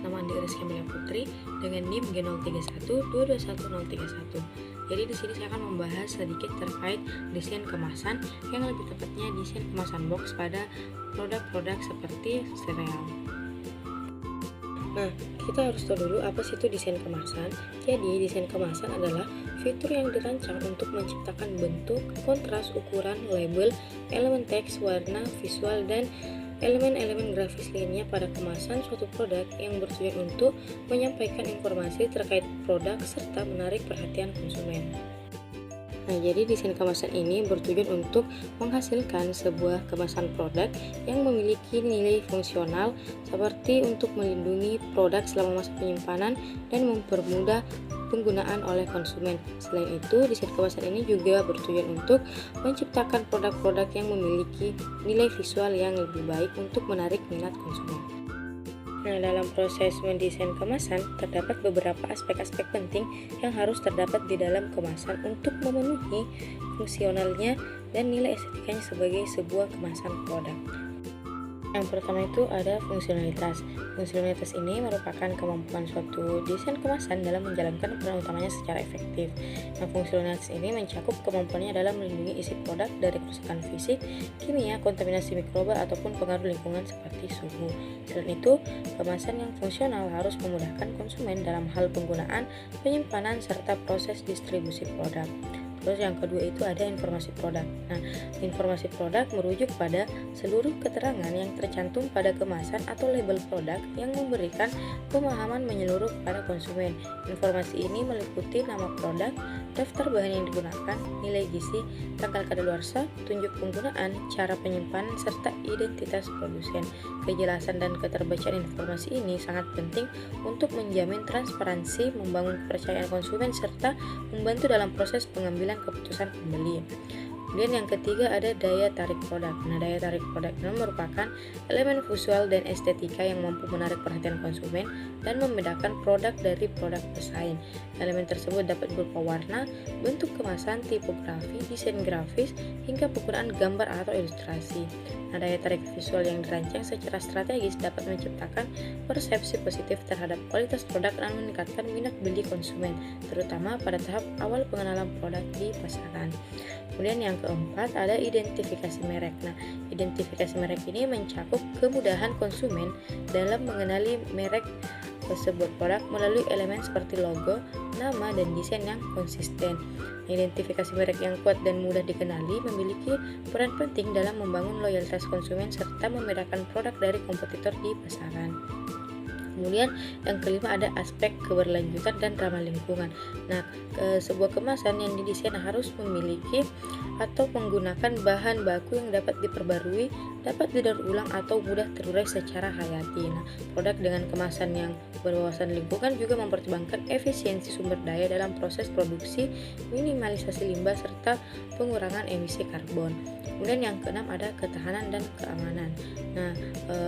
nama Andi Rizky Amelia Putri dengan NIM G0312211031. Jadi di sini saya akan membahas sedikit terkait desain kemasan, yang lebih tepatnya desain kemasan box pada produk-produk seperti sereal. Nah, kita harus tahu dulu apa sih itu desain kemasan. Jadi, desain kemasan adalah fitur yang dirancang untuk menciptakan bentuk, kontras, ukuran, label, elemen teks, warna, visual, dan elemen-elemen grafis lainnya pada kemasan suatu produk yang bertujuan untuk menyampaikan informasi terkait produk serta menarik perhatian konsumen. Nah, jadi desain kemasan ini bertujuan untuk menghasilkan sebuah kemasan produk yang memiliki nilai fungsional seperti untuk melindungi produk selama masa penyimpanan dan mempermudah penggunaan oleh konsumen. Selain itu, desain kemasan ini juga bertujuan untuk menciptakan produk-produk yang memiliki nilai visual yang lebih baik untuk menarik minat konsumen. Nah, dalam proses mendesain kemasan, terdapat beberapa aspek-aspek penting yang harus terdapat di dalam kemasan untuk memenuhi fungsionalnya dan nilai estetikanya sebagai sebuah kemasan produk. Yang pertama itu ada fungsionalitas. Fungsionalitas ini merupakan kemampuan suatu desain kemasan dalam menjalankan peran utamanya secara efektif. Nah, fungsionalitas ini mencakup kemampuannya dalam melindungi isi produk dari kerusakan fisik, kimia, kontaminasi mikroba, ataupun pengaruh lingkungan seperti suhu. Selain itu, kemasan yang fungsional harus memudahkan konsumen dalam hal penggunaan, penyimpanan, serta proses distribusi produk. Terus yang kedua itu ada informasi produk. Nah, informasi produk merujuk pada seluruh keterangan yang tercantum pada kemasan atau label produk yang memberikan pemahaman menyeluruh kepada konsumen. Informasi ini meliputi nama produk, daftar bahan yang digunakan, nilai gizi, tanggal kadaluarsa, tunjuk penggunaan, cara penyimpanan, serta identitas produsen. Kejelasan dan keterbacaan informasi ini sangat penting untuk menjamin transparansi, membangun kepercayaan konsumen, serta membantu dalam proses pengambilan keputusan pembeli. Kemudian yang ketiga ada daya tarik produk. Nah, daya tarik produk ini merupakan elemen visual dan estetika yang mampu menarik perhatian konsumen dan membedakan produk dari produk pesaing. Elemen tersebut dapat berupa warna, bentuk kemasan, tipografi, desain grafis, hingga penggunaan gambar atau ilustrasi. Nah, daya tarik visual yang dirancang secara strategis dapat menciptakan persepsi positif terhadap kualitas produk dan meningkatkan minat beli konsumen, terutama pada tahap awal pengenalan produk di pasaran. Kemudian yang keempat ada identifikasi merek. Nah, identifikasi merek ini mencakup kemudahan konsumen dalam mengenali merek sebuah produk melalui elemen seperti logo, nama, dan desain yang konsisten. Identifikasi merek yang kuat dan mudah dikenali memiliki peran penting dalam membangun loyalitas konsumen serta membedakan produk dari kompetitor di pasaran. Kemudian yang kelima ada aspek keberlanjutan dan ramah lingkungan. Nah, sebuah kemasan yang didesain harus memiliki atau menggunakan bahan baku yang dapat diperbarui, dapat didaur ulang atau mudah terurai secara hayati. Nah, produk dengan kemasan yang berwawasan lingkungan juga mempertimbangkan efisiensi sumber daya dalam proses produksi, minimalisasi limbah, serta pengurangan emisi karbon. Kemudian yang keenam ada ketahanan dan keamanan. Nah,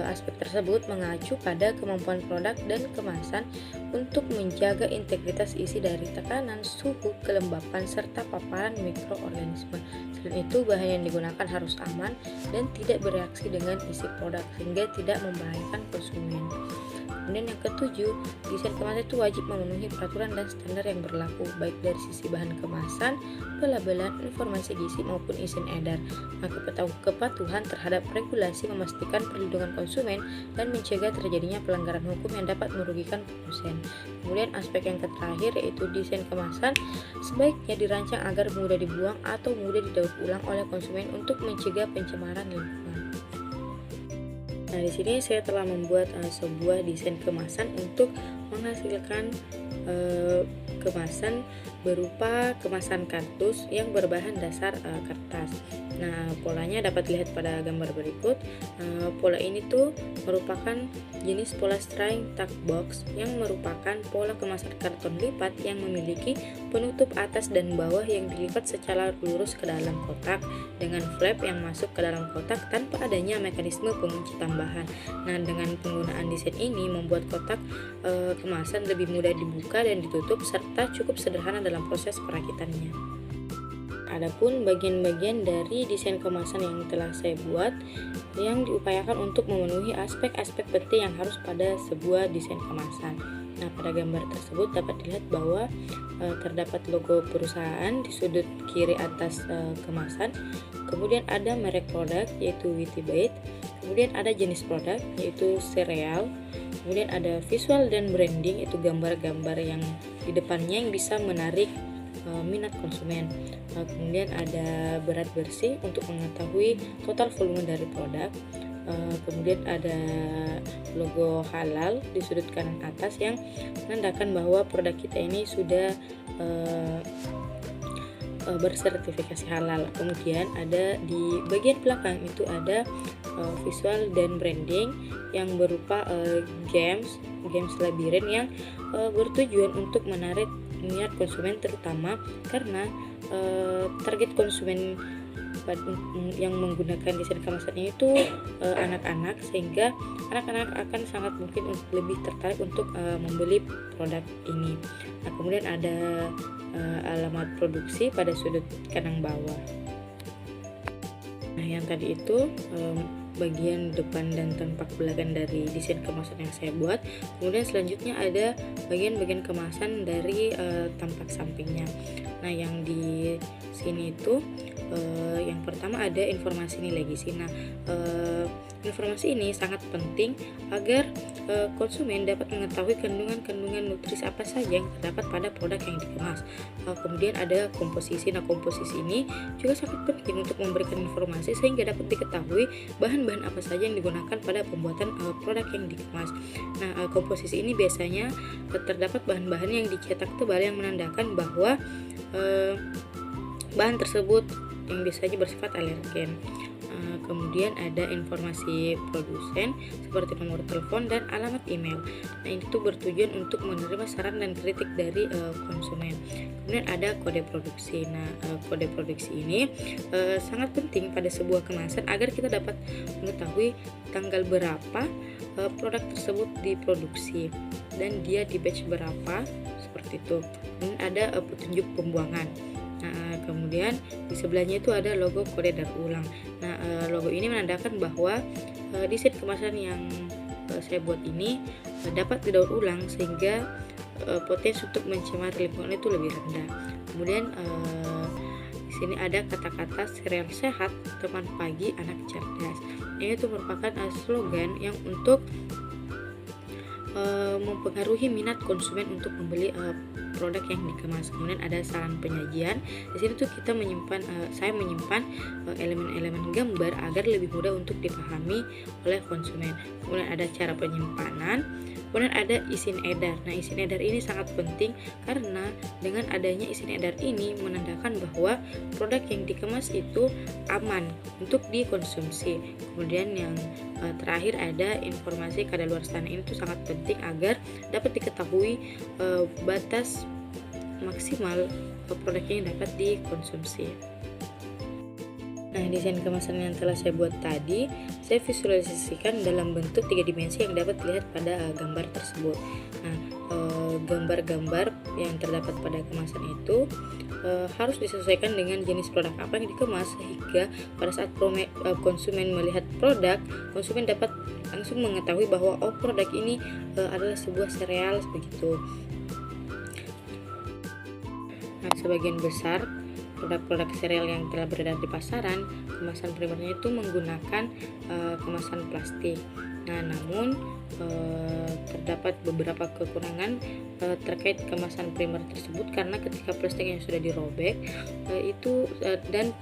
aspek tersebut mengacu pada kemampuan produk dan kemasan untuk menjaga integritas isi dari tekanan, suhu, kelembapan, serta paparan mikroorganisme. Selain itu, bahan yang digunakan harus aman dan tidak bereaksi dengan isi produk sehingga tidak membahayakan konsumen. Kemudian yang ketujuh, desain kemasan itu wajib memenuhi peraturan dan standar yang berlaku, baik dari sisi bahan kemasan, pelabelan, informasi gizi maupun izin edar. Nah, kepatuhan terhadap regulasi memastikan perlindungan konsumen dan mencegah terjadinya pelanggaran hukum yang dapat merugikan produsen. Kemudian aspek yang terakhir yaitu desain kemasan sebaiknya dirancang agar mudah dibuang atau mudah didaur ulang oleh konsumen untuk mencegah pencemaran lingkungan. Nah, di sini saya telah membuat sebuah desain kemasan untuk menghasilkan kemasan berupa kemasan kartus yang berbahan dasar kertas. Nah, polanya dapat dilihat pada gambar berikut. Pola ini tuh merupakan jenis pola string tuck box yang merupakan pola kemasan karton lipat yang memiliki penutup atas dan bawah yang dilipat secara lurus ke dalam kotak dengan flap yang masuk ke dalam kotak tanpa adanya mekanisme pengunci tambahan. Nah, dengan penggunaan desain ini membuat kotak kemasan lebih mudah dibuka dan ditutup serta cukup sederhana dalam proses perakitannya. adapun bagian-bagian dari desain kemasan yang telah saya buat yang diupayakan untuk memenuhi aspek-aspek penting yang harus pada sebuah desain kemasan. Nah, pada gambar tersebut dapat dilihat bahwa terdapat logo perusahaan di sudut kiri atas kemasan. Kemudian ada merek produk yaitu Witibait. Kemudian ada jenis produk yaitu sereal. Kemudian ada visual dan branding, itu gambar-gambar yang di depannya yang bisa menarik minat konsumen. Kemudian ada berat bersih untuk mengetahui total volume dari produk. Kemudian ada logo halal di sudut kanan atas yang menandakan bahwa produk kita ini sudah bersertifikasi halal. Kemudian ada di bagian belakang itu ada visual dan branding yang berupa games labirin yang bertujuan untuk menarik minat konsumen, terutama karena target konsumen yang menggunakan desain kemasan ini itu anak-anak, sehingga anak-anak akan sangat mungkin lebih tertarik untuk membeli produk ini. Nah, kemudian ada alamat produksi pada sudut kanan bawah. Nah, yang tadi itu bagian depan dan tampak belakang dari desain kemasan yang saya buat. Kemudian selanjutnya ada bagian-bagian kemasan dari tampak sampingnya. Nah, yang di sini itu yang pertama ada informasi nilai gizi. Nah, informasi ini sangat penting agar konsumen dapat mengetahui kandungan nutrisi apa saja yang terdapat pada produk yang dikemas. Kemudian ada komposisi. Nah, komposisi ini juga sangat penting untuk memberikan informasi sehingga dapat diketahui bahan-bahan apa saja yang digunakan pada pembuatan produk yang dikemas. Nah, komposisi ini biasanya terdapat bahan-bahan yang dicetak tebal yang menandakan bahwa bahan tersebut yang biasanya bersifat alergen. Kemudian ada informasi produsen seperti nomor telepon dan alamat email. Nah, ini tuh bertujuan untuk menerima saran dan kritik dari konsumen. Kemudian ada kode produksi. Nah, kode produksi ini sangat penting pada sebuah kemasan agar kita dapat mengetahui tanggal berapa produk tersebut diproduksi dan dia di batch berapa, seperti itu. Dan ada petunjuk pembuangan. Nah, kemudian di sebelahnya itu ada logo kode daur ulang. Nah, logo ini menandakan bahwa desain kemasan yang saya buat ini dapat didaur ulang sehingga potensi untuk mencemari lingkungan itu lebih rendah. Kemudian di sini ada kata-kata sereal sehat, teman pagi, anak cerdas. Ini itu merupakan slogan yang untuk mempengaruhi minat konsumen untuk membeli produk yang dikemas. Kemudian ada saran penyajian. Di sini tuh kita saya menyimpan elemen-elemen gambar agar lebih mudah untuk dipahami oleh konsumen. Kemudian ada cara penyimpanan. Kemudian ada izin edar. Nah, izin edar ini sangat penting karena dengan adanya izin edar ini menandakan bahwa produk yang dikemas itu aman untuk dikonsumsi. Kemudian yang terakhir ada informasi kadaluarsa. Ini tuh sangat penting agar dapat diketahui batas maksimal produknya yang dapat dikonsumsi. Nah, desain kemasan yang telah saya buat tadi, saya visualisasikan dalam bentuk 3 dimensi yang dapat dilihat pada gambar tersebut. Nah, gambar-gambar yang terdapat pada kemasan itu harus disesuaikan dengan jenis produk apa yang dikemas, sehingga pada saat konsumen melihat produk, konsumen dapat langsung mengetahui bahwa produk ini adalah sebuah sereal, begitu. Nah, sebagian besar produk-produk sereal yang telah beredar di pasaran, kemasan primernya itu menggunakan kemasan plastik. Nah, namun terdapat beberapa kekurangan terkait kemasan primer tersebut karena ketika plastiknya sudah dirobek dan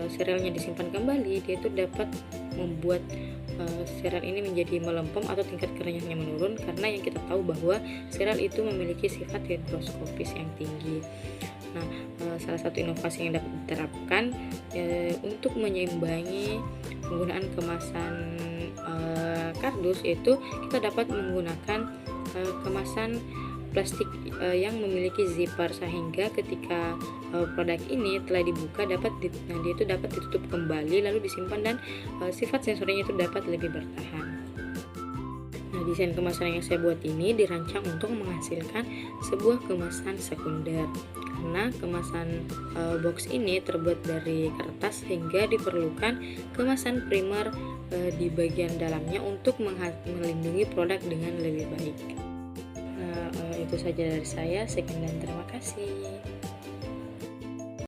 serealnya disimpan kembali, dia itu dapat membuat sereal ini menjadi melempem atau tingkat kerenyahannya menurun, karena yang kita tahu bahwa sereal itu memiliki sifat higroskopis yang tinggi. Nah, salah satu inovasi yang dapat diterapkan untuk menyeimbangi penggunaan kemasan kardus, yaitu kita dapat menggunakan kemasan plastik yang memiliki zipper, sehingga ketika produk ini telah dibuka dia itu dapat ditutup kembali lalu disimpan dan sifat sensorinya itu dapat lebih bertahan. Nah, desain kemasan yang saya buat ini dirancang untuk menghasilkan sebuah kemasan sekunder. karena kemasan box ini terbuat dari kertas sehingga diperlukan kemasan primer di bagian dalamnya untuk melindungi produk dengan lebih baik. Nah, itu saja dari saya. Sekian dan terima kasih.